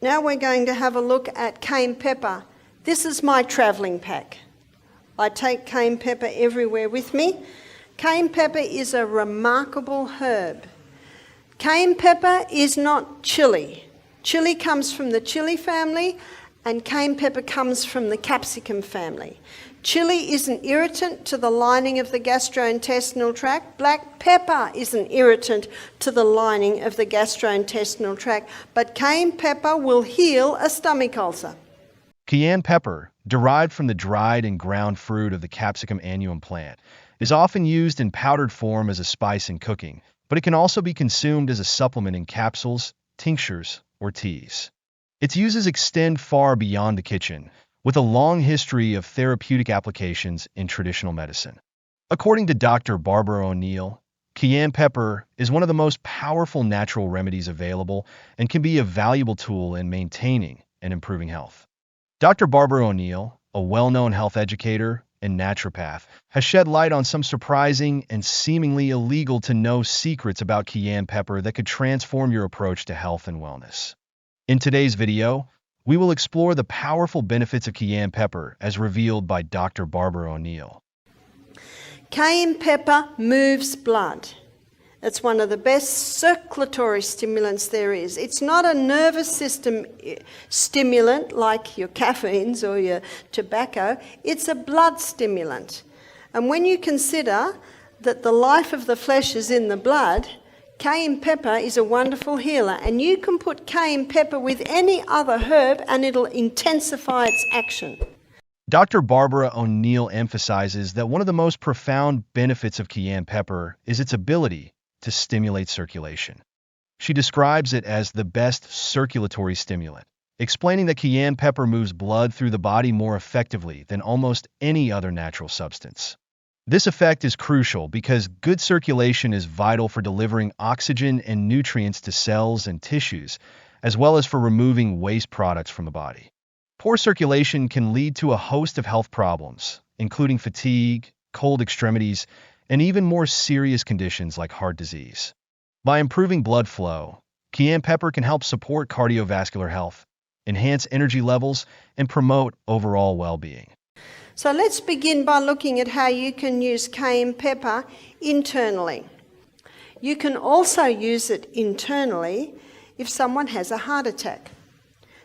Now we're going to have a look at cayenne pepper. This is my travelling pack. I take cayenne pepper everywhere with me. Cayenne pepper is a remarkable herb. Cayenne pepper is not chili. Chili comes from the chili family, and cayenne pepper comes from the capsicum family. Chili is an irritant to the lining of the gastrointestinal tract. Black pepper is an irritant to the lining of the gastrointestinal tract, but cayenne pepper will heal a stomach ulcer. Cayenne pepper, derived from the dried and ground fruit of the Capsicum annuum plant, is often used in powdered form as a spice in cooking, but it can also be consumed as a supplement in capsules, tinctures, or teas. Its uses extend far beyond the kitchen, with a long history of therapeutic applications in traditional medicine. According to Dr. Barbara O'Neill, cayenne pepper is one of the most powerful natural remedies available and can be a valuable tool in maintaining and improving health. Dr. Barbara O'Neill, a well-known health educator and naturopath, has shed light on some surprising and seemingly illegal-to-know secrets about cayenne pepper that could transform your approach to health and wellness. In today's video, we will explore the powerful benefits of cayenne pepper as revealed by Dr. Barbara O'Neill. Cayenne pepper moves blood. It's one of the best circulatory stimulants there is. It's not a nervous system stimulant like your caffeines or your tobacco. It's a blood stimulant. And when you consider that the life of the flesh is in the blood, cayenne pepper is a wonderful healer, and you can put cayenne pepper with any other herb and it'll intensify its action. Dr. Barbara O'Neill emphasizes that one of the most profound benefits of cayenne pepper is its ability to stimulate circulation. She describes it as the best circulatory stimulant, explaining that cayenne pepper moves blood through the body more effectively than almost any other natural substance. This effect is crucial because good circulation is vital for delivering oxygen and nutrients to cells and tissues, as well as for removing waste products from the body. Poor circulation can lead to a host of health problems, including fatigue, cold extremities, and even more serious conditions like heart disease. By improving blood flow, cayenne pepper can help support cardiovascular health, enhance energy levels, and promote overall well-being. So let's begin by looking at how you can use cayenne pepper internally. You can also use it internally if someone has a heart attack.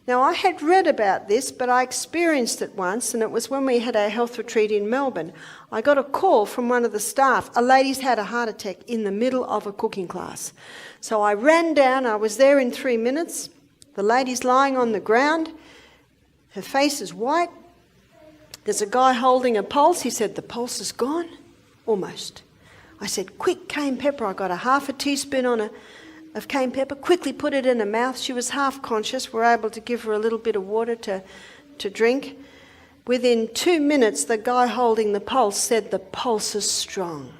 Now, I had read about this, but I experienced it once, and it was when we had our health retreat in Melbourne. I got a call from one of the staff. A lady's had a heart attack in the middle of a cooking class. So I ran down. I was there in 3 minutes. The lady's lying on the ground. Her face is white. There's a guy holding a pulse. He said, "The pulse is gone." Almost. I said, "Quick, cayenne pepper." I got a half a teaspoon of cayenne pepper, quickly put it in her mouth. She was half conscious. We're able to give her a little bit of water to drink. Within 2 minutes, the guy holding the pulse said, "The pulse is strong."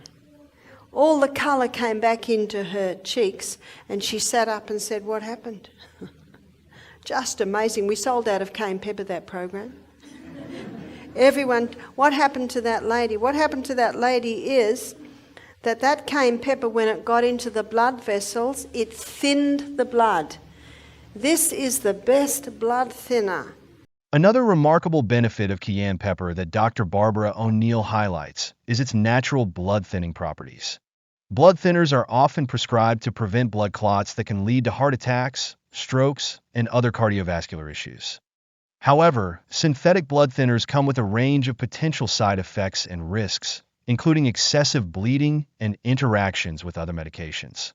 All the colour came back into her cheeks, and she sat up and said, "What happened?" Just amazing. We sold out of cayenne pepper that program. Everyone, what happened to that lady? What happened to that lady is that cayenne pepper, when it got into the blood vessels, it thinned the blood. This is the best blood thinner. Another remarkable benefit of cayenne pepper that Dr. Barbara O'Neill highlights is its natural blood-thinning properties. Blood thinners are often prescribed to prevent blood clots that can lead to heart attacks, strokes, and other cardiovascular issues. However, synthetic blood thinners come with a range of potential side effects and risks, including excessive bleeding and interactions with other medications.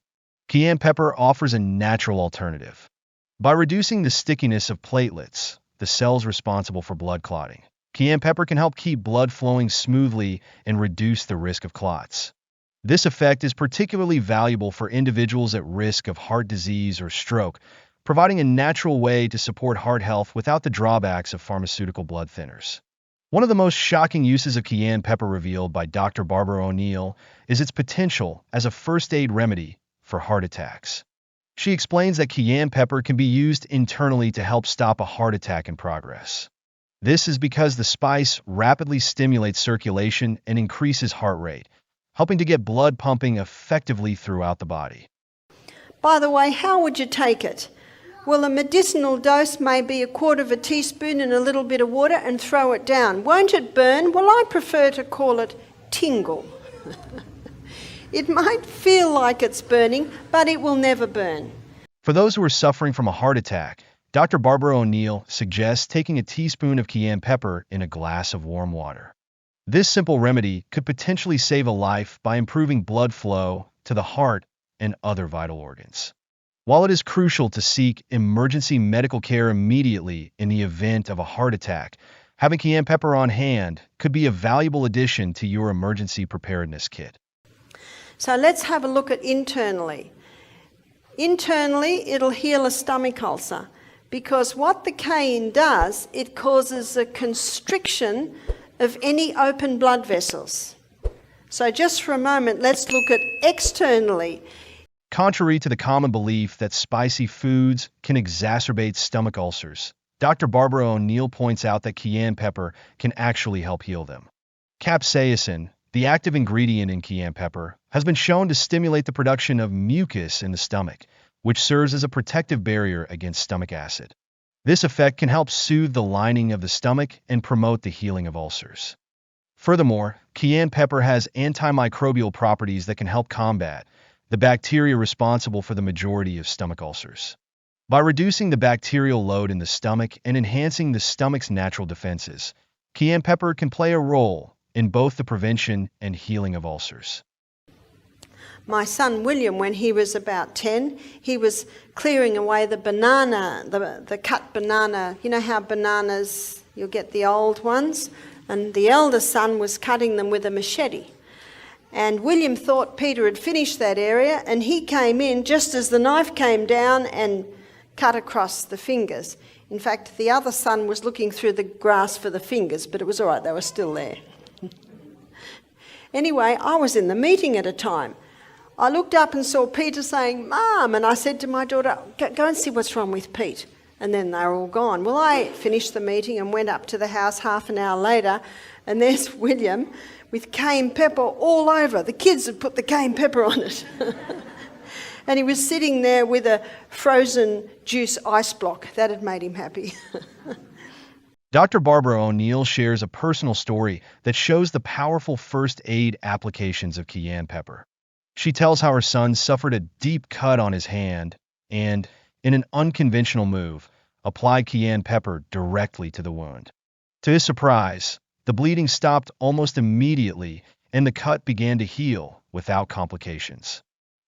Cayenne pepper offers a natural alternative. By reducing the stickiness of platelets, the cells responsible for blood clotting, cayenne pepper can help keep blood flowing smoothly and reduce the risk of clots. This effect is particularly valuable for individuals at risk of heart disease or stroke, providing a natural way to support heart health without the drawbacks of pharmaceutical blood thinners. One of the most shocking uses of cayenne pepper revealed by Dr. Barbara O'Neill is its potential as a first aid remedy for heart attacks. She explains that cayenne pepper can be used internally to help stop a heart attack in progress. This is because the spice rapidly stimulates circulation and increases heart rate, helping to get blood pumping effectively throughout the body. By the way, how would you take it? Well, a medicinal dose may be 1/4 teaspoon in a little bit of water and throw it down. Won't it burn? Well, I prefer to call it tingle. It might feel like it's burning, but it will never burn. For those who are suffering from a heart attack, Dr. Barbara O'Neill suggests taking a teaspoon of cayenne pepper in a glass of warm water. This simple remedy could potentially save a life by improving blood flow to the heart and other vital organs. While it is crucial to seek emergency medical care immediately in the event of a heart attack, having cayenne pepper on hand could be a valuable addition to your emergency preparedness kit. So let's have a look at internally. Internally, it'll heal a stomach ulcer because what the cayenne does, it causes a constriction of any open blood vessels. So just for a moment, let's look at externally. Contrary to the common belief that spicy foods can exacerbate stomach ulcers, Dr. Barbara O'Neill points out that cayenne pepper can actually help heal them. Capsaicin, the active ingredient in cayenne pepper, has been shown to stimulate the production of mucus in the stomach, which serves as a protective barrier against stomach acid. This effect can help soothe the lining of the stomach and promote the healing of ulcers. Furthermore, cayenne pepper has antimicrobial properties that can help combat the bacteria responsible for the majority of stomach ulcers. By reducing the bacterial load in the stomach and enhancing the stomach's natural defenses, cayenne pepper can play a role in both the prevention and healing of ulcers. My son William, when he was about 10, he was clearing away the banana, the cut banana. You know how bananas, you'll get the old ones? And the elder son was cutting them with a machete. And William thought Peter had finished that area, and he came in just as the knife came down and cut across the fingers. In fact, the other son was looking through the grass for the fingers, but it was all right, they were still there. Anyway, I was in the meeting at a time. I looked up and saw Peter saying, "Mum," and I said to my daughter, go and see what's wrong with Pete. And then they were all gone. Well, I finished the meeting and went up to the house half an hour later, and there's William with cayenne pepper all over. The kids had put the cayenne pepper on it. And he was sitting there with a frozen juice ice block. That had made him happy. Dr. Barbara O'Neill shares a personal story that shows the powerful first aid applications of cayenne pepper. She tells how her son suffered a deep cut on his hand and, in an unconventional move, applied cayenne pepper directly to the wound. To his surprise, the bleeding stopped almost immediately and the cut began to heal without complications.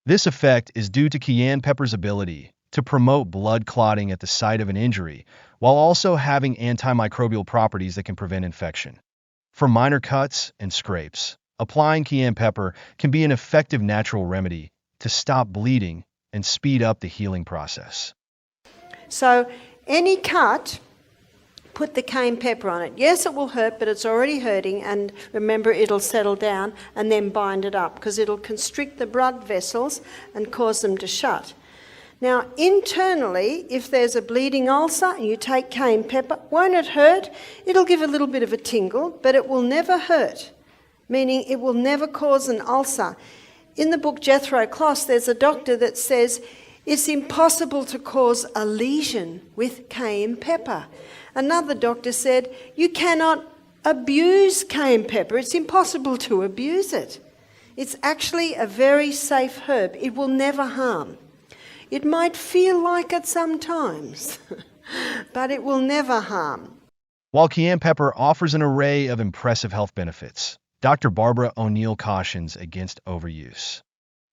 This effect is due to cayenne pepper's ability to promote blood clotting at the site of an injury, while also having antimicrobial properties that can prevent infection. For minor cuts and scrapes, applying cayenne pepper can be an effective natural remedy to stop bleeding and speed up the healing process. So any cut, put the cayenne pepper on it. Yes, it will hurt, but it's already hurting, and remember, it'll settle down, and then bind it up because it'll constrict the blood vessels and cause them to shut. Now, internally, if there's a bleeding ulcer and you take cayenne pepper, won't it hurt? It'll give a little bit of a tingle, but it will never hurt, meaning it will never cause an ulcer. In the book Jethro Kloss, there's a doctor that says it's impossible to cause a lesion with cayenne pepper. Another doctor said you cannot abuse cayenne pepper. It's impossible to abuse it. It's actually a very safe herb. It will never harm. It might feel like it sometimes, but it will never harm. While cayenne pepper offers an array of impressive health benefits, Dr. Barbara O'Neill cautions against overuse.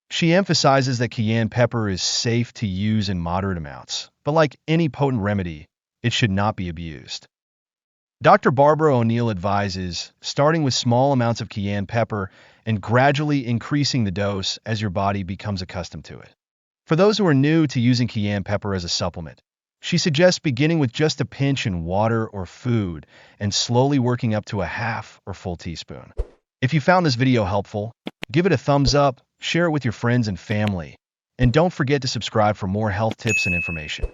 She emphasizes that cayenne pepper is safe to use in moderate amounts, but like any potent remedy, it should not be abused. Dr. Barbara O'Neill advises starting with small amounts of cayenne pepper and gradually increasing the dose as your body becomes accustomed to it. For those who are new to using cayenne pepper as a supplement, she suggests beginning with just a pinch in water or food and slowly working up to a half or full teaspoon. If you found this video helpful, give it a thumbs up, share it with your friends and family, and don't forget to subscribe for more health tips and information.